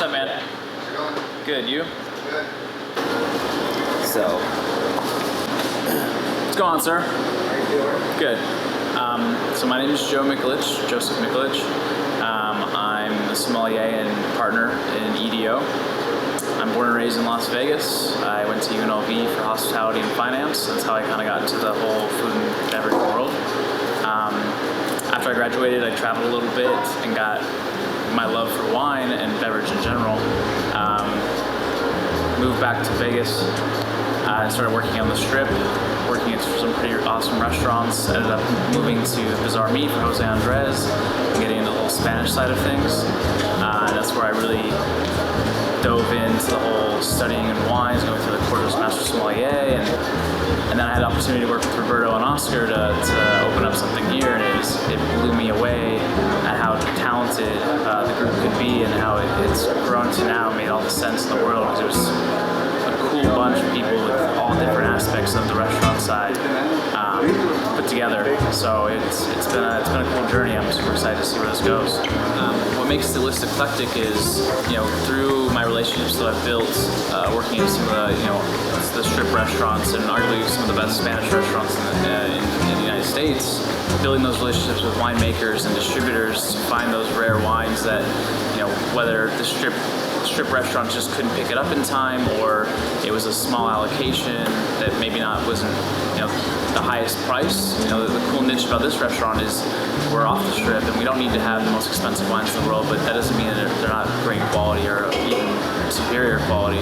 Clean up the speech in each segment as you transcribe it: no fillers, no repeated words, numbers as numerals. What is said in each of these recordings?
What's up, man? How's it going? Good, you? Good. So, what's going on, sir? How you doing? Good. So my name is Mikulich, Joseph Mikulich. I'm the sommelier and partner in EDO. I'm born and raised in Las Vegas. I went to UNLV for hospitality and finance. That's how I kind of got into the whole food and beverage world. After I graduated, I traveled a little bit and got my love for wine and beverage in general. Moved back to Vegas and started working on the Strip, working at some pretty awesome restaurants. Ended up moving to Bizarre Meat for Jose Andres, getting into the whole Spanish side of things. And that's where I really dove into the whole studying in wines, going through the Cordo's Master Sommelier, and then I had the opportunity to work with Roberto and Oscar to open up something here, and it blew me away at how talented the group could be and how it's grown to now, made all the sense in the world, because it was a cool bunch of people with all different aspects of the restaurant side put together. So it's been a cool journey. I'm super excited to see where this goes. What makes the list eclectic is, through my relationships that I've built, working at some of the Strip restaurants and arguably some of the best Spanish restaurants in the United States, building those relationships with winemakers and distributors to find those rare wines that, whether the Strip restaurants just couldn't pick it up in time, or it was a small allocation that maybe wasn't the highest price. The cool niche about this restaurant is we're off the Strip and we don't need to have the most expensive wines in the world, but that doesn't mean that they're not great quality or even superior quality.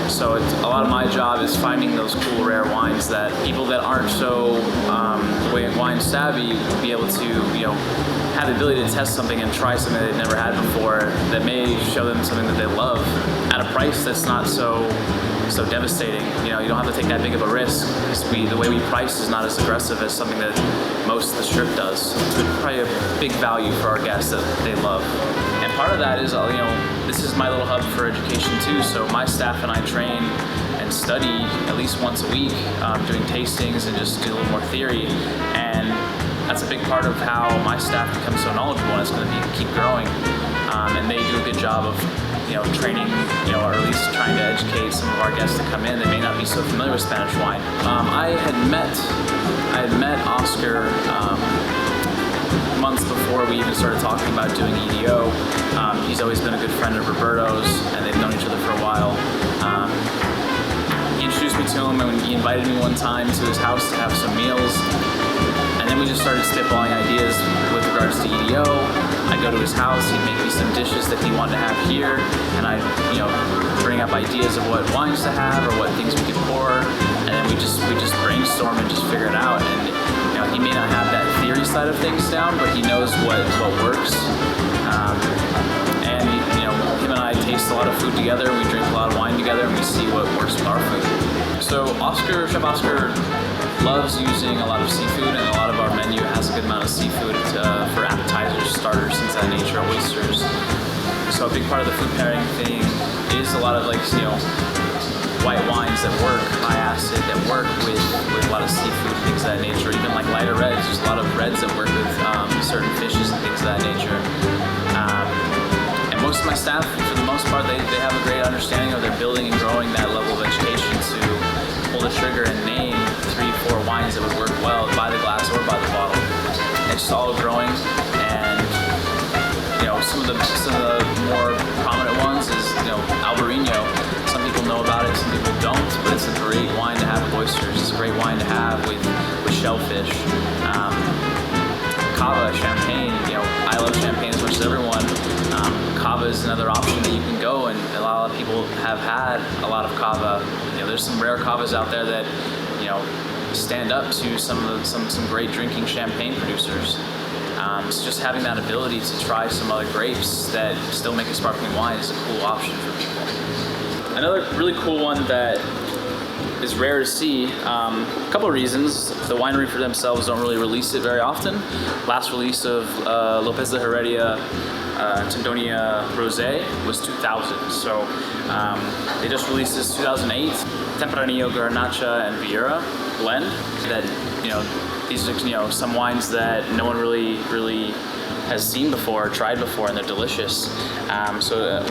So a lot of my job is finding those cool rare wines that people that aren't so wine savvy will be able to have the ability to test something and try something they've never had before that may show them something that they love at a price that's not so devastating. You don't have to take that big of a risk, because the way we price is not as aggressive as something that most of the Strip does. It's probably a big value for our guests that they love. And part of that is, this is my little hub for education too, so my staff and I train and study at least once a week, doing tastings and just do a little more theory. And that's a big part of how my staff becomes so knowledgeable, and it's going to keep growing. And they do a good job of training, or at least trying to educate some of our guests that come in that may not be so familiar with Spanish wine. I had met Oscar months before we even started talking about doing EDO. He's always been a good friend of Roberto's, and they've known each other for a while. He introduced me to him, and he invited me one time to his house to have some meals. And then we just started spitballing ideas with regards to EDO. I'd go to his house, he'd make me some dishes that he wanted to have here, and I'd bring up ideas of what wines to have or what things we could pour, and then we just brainstorm and just figure it out. And he may not have that theory side of things down, but he knows what works. And him and I taste a lot of food together, we drink a lot of wine together, and we see what works with our food. So Chef Oscar loves using a lot of seafood, and a lot of our menu has a good amount of seafood for appetizers, starters, things of that nature, oysters. So a big part of the food pairing thing is a lot of white wines that work, high acid, that work with a lot of seafood, things of that nature, even like lighter reds. There's a lot of reds that work with certain fishes and things of that nature. And most of my staff, for the most part, they have a great understanding of their building and growing that level of education to pull the trigger and name 3-4 wines that would work well by the glass or by the bottle. It's all growing, and some of the more prominent ones is Albarino. Some people know about it, some people don't, but it's a great wine to have with oysters. It's a great wine to have with shellfish. Cava, champagne. I love champagne as much as everyone. Cava is another option that you can go, and a lot of people have had a lot of cava. There's some rare cavas out there that stand up to some great drinking champagne producers. So just having that ability to try some other grapes that still make a sparkling wine is a cool option for people. Another really cool one that is rare to see, a couple of reasons. The winery for themselves don't really release it very often. Last release of Lopez de Heredia Tindonia Rosé was 2000, so they just released this 2008 Tempranillo Garnacha and Vieira blend. That these are some wines that no one really has seen before, tried before, and they're delicious.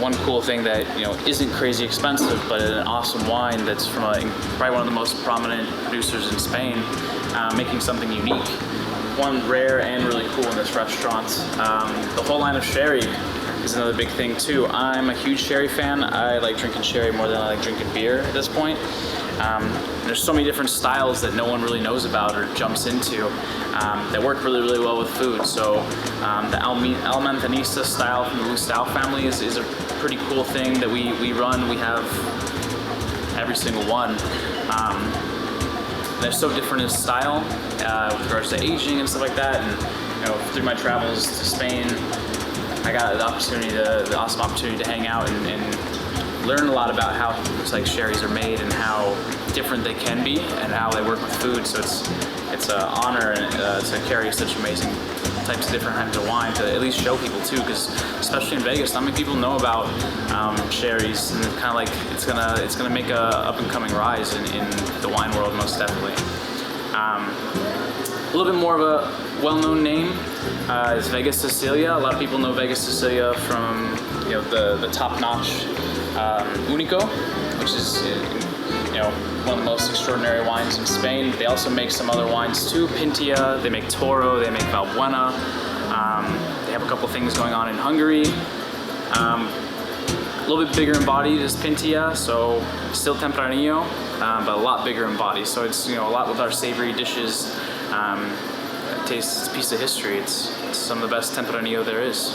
One cool thing that isn't crazy expensive, but an awesome wine that's from probably one of the most prominent producers in Spain, making something unique. One rare and really cool in this restaurant. The whole line of sherry is another big thing too. I'm a huge sherry fan. I like drinking sherry more than I like drinking beer at this point. There's so many different styles that no one really knows about or jumps into that work really, really well with food. So the Almanzanista style from the Lustau family is a pretty cool thing that we run. We have every single one. They're so different in style with regards to aging and stuff like that. And through my travels to Spain, I got the awesome opportunity to hang out and learn a lot about how sherries are made and how different they can be and how they work with food. So it's an honor to carry such amazing different types of wine to at least show people too, because especially in Vegas, not many people know about sherries, and kind of like it's gonna make a up and coming rise in the wine world, most definitely. A little bit more of a well-known name is Vegas Sicilia. A lot of people know Vegas Sicilia from the top-notch Unico, which is one of the most extraordinary wines in Spain. They also make some other wines too. Pintia, they make Toro, they make Valbuena. They have a couple things going on in Hungary. A little bit bigger in body is Pintia, so still Tempranillo, but a lot bigger in body. So it's a lot with our savory dishes. It tastes a piece of history. It's some of the best Tempranillo there is.